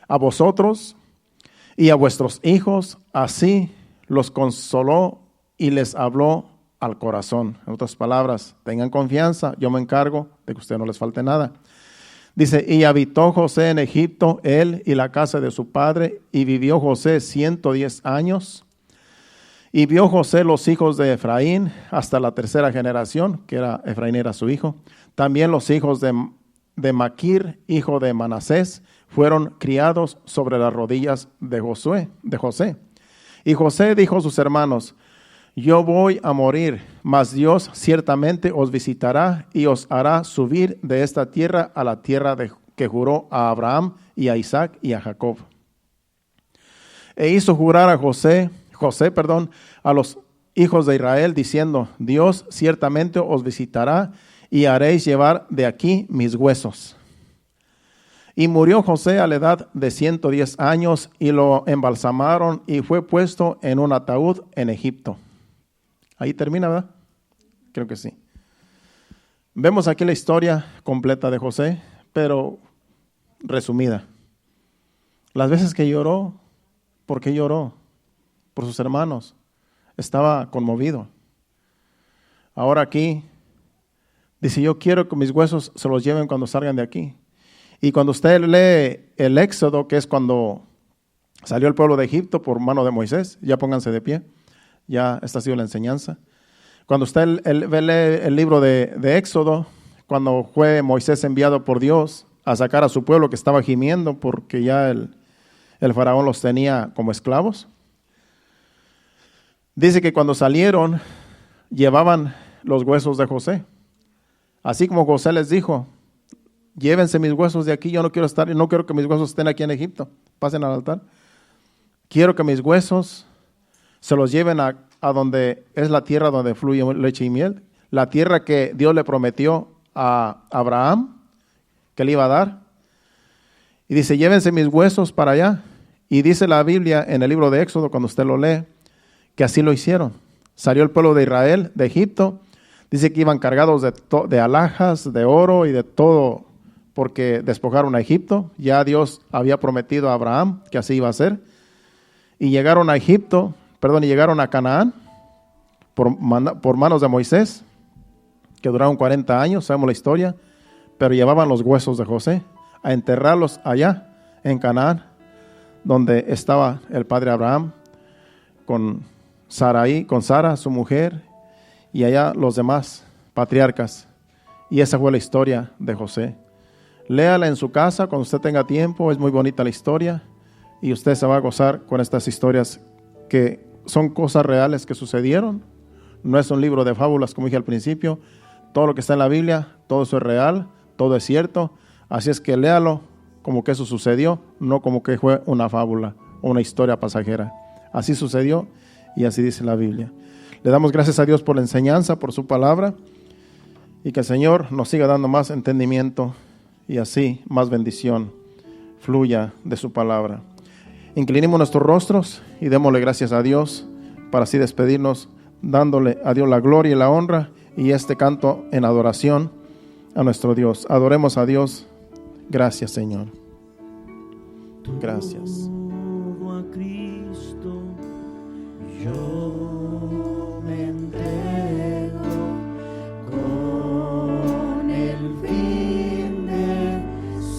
a vosotros y a vuestros hijos. Así los consoló y les habló al corazón. En otras palabras, tengan confianza, yo me encargo de que a ustedes no les falte nada. Dice: y habitó José en Egipto, él y la casa de su padre, y vivió José 110 años. Y vio José los hijos de Efraín hasta la tercera generación, que Efraín era su hijo. También los hijos de Maquir, hijo de Manasés, fueron criados sobre las rodillas de José. Y José dijo a sus hermanos: yo voy a morir, mas Dios ciertamente os visitará y os hará subir de esta tierra a la tierra que juró a Abraham y a Isaac y a Jacob. E hizo jurar a José, a los hijos de Israel, diciendo: Dios ciertamente os visitará y haréis llevar de aquí mis huesos. Y murió José a la edad de 110 años y lo embalsamaron y fue puesto en un ataúd en Egipto. Ahí termina, ¿verdad? Creo que sí. Vemos aquí la historia completa de José, pero resumida. Las veces que lloró, ¿por qué lloró? Por sus hermanos. Estaba conmovido. Ahora aquí dice: yo quiero que mis huesos se los lleven cuando salgan de aquí. Y cuando usted lee el Éxodo, que es cuando salió el pueblo de Egipto por mano de Moisés, ya pónganse de pie, ya esta ha sido la enseñanza. Cuando usted lee el libro de Éxodo, cuando fue Moisés enviado por Dios a sacar a su pueblo que estaba gimiendo porque ya el faraón los tenía como esclavos, dice que cuando salieron llevaban los huesos de José. Así como José les dijo: llévense mis huesos de aquí, yo no quiero que mis huesos estén aquí en Egipto, pasen al altar. Quiero que mis huesos se los lleven a donde es la tierra donde fluye leche y miel, la tierra que Dios le prometió a Abraham que le iba a dar. Y dice: llévense mis huesos para allá. Y dice la Biblia en el libro de Éxodo, cuando usted lo lee, que así lo hicieron. Salió el pueblo de Israel de Egipto. Dice que iban cargados de alhajas, de oro y de todo, porque despojaron a Egipto. Ya Dios había prometido a Abraham que así iba a ser. Y llegaron a Canaán por manos de Moisés, que duraron 40 años, sabemos la historia, pero llevaban los huesos de José a enterrarlos allá en Canaán, donde estaba el padre Abraham con Sara, su mujer, y allá los demás patriarcas. Y esa fue la historia de José. Léala en su casa cuando usted tenga tiempo, es muy bonita la historia y usted se va a gozar con estas historias que son cosas reales que sucedieron. No es un libro de fábulas, como dije al principio. Todo lo que está en la Biblia, todo eso es real, todo es cierto. Así es que léalo como que eso sucedió, no como que fue una fábula o una historia pasajera. Así sucedió y así dice la Biblia. Le damos gracias a Dios por la enseñanza, por su palabra, y que el Señor nos siga dando más entendimiento y así más bendición fluya de su palabra. Inclinemos nuestros rostros y démosle gracias a Dios para así despedirnos, dándole a Dios la gloria y la honra y este canto en adoración a nuestro Dios. Adoremos a Dios. Gracias, Señor. Gracias. Todo a Cristo yo me entrego con el fin de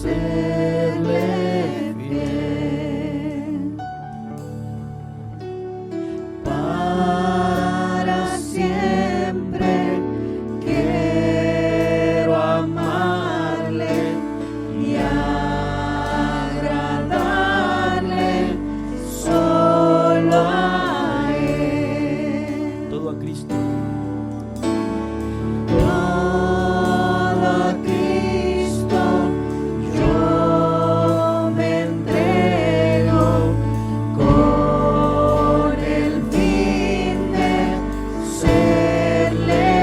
serle fiel. Para siempre quiero amarle y agradarle solo a Él. Todo a Cristo. Todo a Cristo yo me entrego con el fin de serle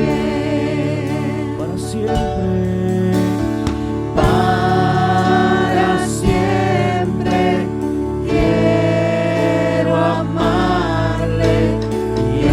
fiel. Para siempre. Para siempre quiero amarle y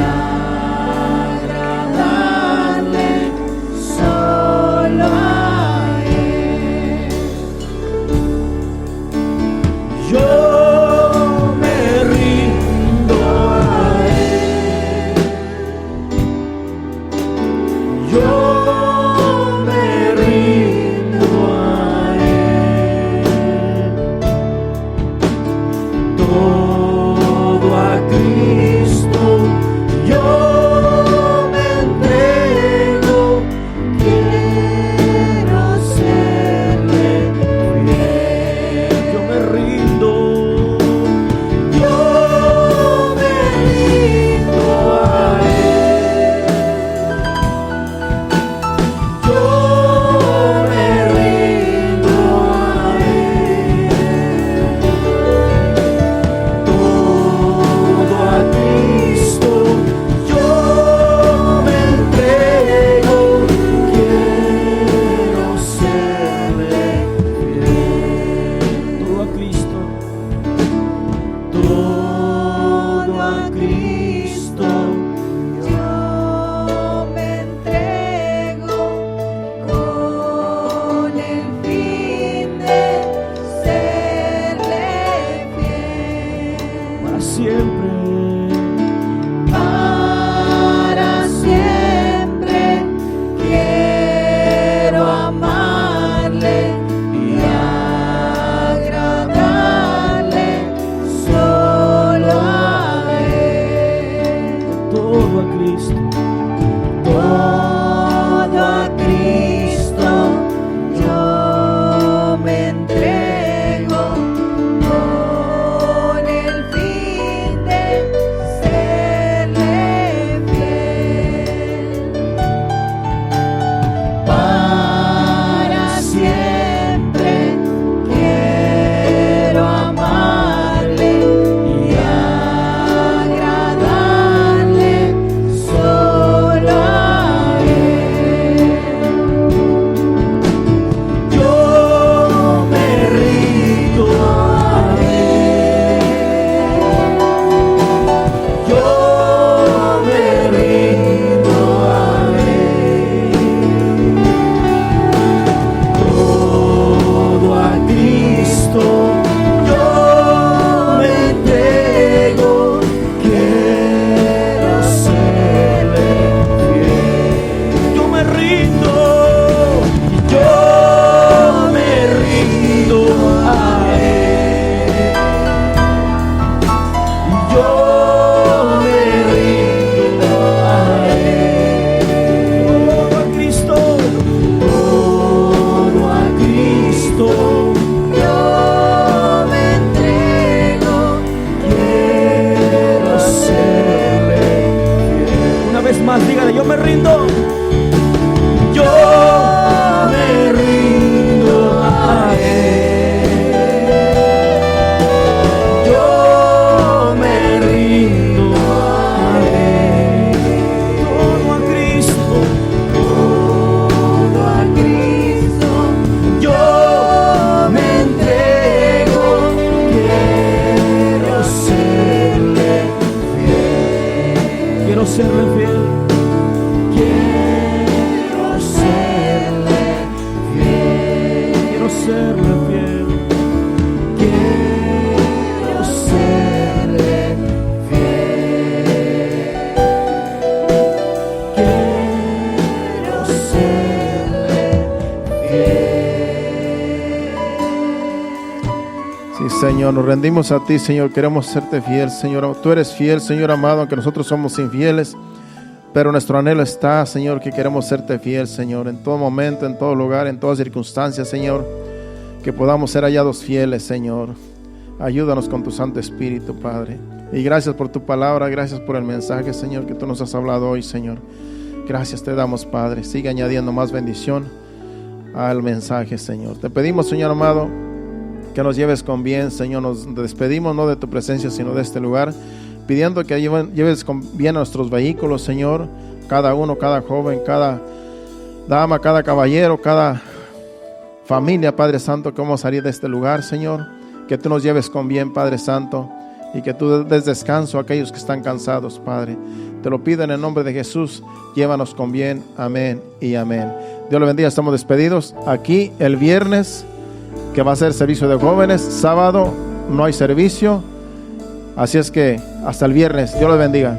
todo a Cristo. Todo a Cristo yo me entrego con el fin de serle fiel. Para siempre quiero amarle y agradarle solo a Él. Yo me rindo a Él. Yo me rindo a Él. Todo a Cristo yo me entrego, quiero serle fiel. Yo me rindo. Yo me rindo a Él. Yo me rindo a Él. Todo a Cristo. Todo a Cristo yo me entrego, quiero serle fiel. Una vez más, dígale, yo me rindo. Yo me rindo a Él. Yo me rindo a Él. Todo a Cristo. Todo a Cristo yo me entrego, quiero serle fiel. Quiero serle fiel. Quiero serle fiel. Quiero serle fiel. Quiero serle fiel. Quiero serle fiel. Sí, Señor, nos rendimos a ti, Señor. Queremos serte fiel, Señor. Tú eres fiel, Señor amado, aunque nosotros somos infieles. Pero nuestro anhelo está, Señor, que queremos serte fiel, Señor, en todo momento, en todo lugar, en todas circunstancias, Señor. Que podamos ser hallados fieles, Señor. Ayúdanos con tu Santo Espíritu, Padre. Y gracias por tu palabra, gracias por el mensaje, Señor, que tú nos has hablado hoy, Señor. Gracias te damos, Padre. Sigue añadiendo más bendición al mensaje, Señor. Te pedimos, Señor amado, que nos lleves con bien, Señor. Nos despedimos no de tu presencia, sino de este lugar, pidiendo que lleves con bien a nuestros vehículos, Señor. Cada uno, cada joven, cada dama, cada caballero, cada familia, Padre Santo, que vamos a salir de este lugar, Señor. Que tú nos lleves con bien, Padre Santo, y que tú des descanso a aquellos que están cansados, Padre. Te lo pido en el nombre de Jesús. Llévanos con bien. Amén y amén. Dios le bendiga. Estamos despedidos. Aquí el viernes, que va a ser servicio de jóvenes. Sábado no hay servicio. Así es que hasta el viernes. Dios les bendiga.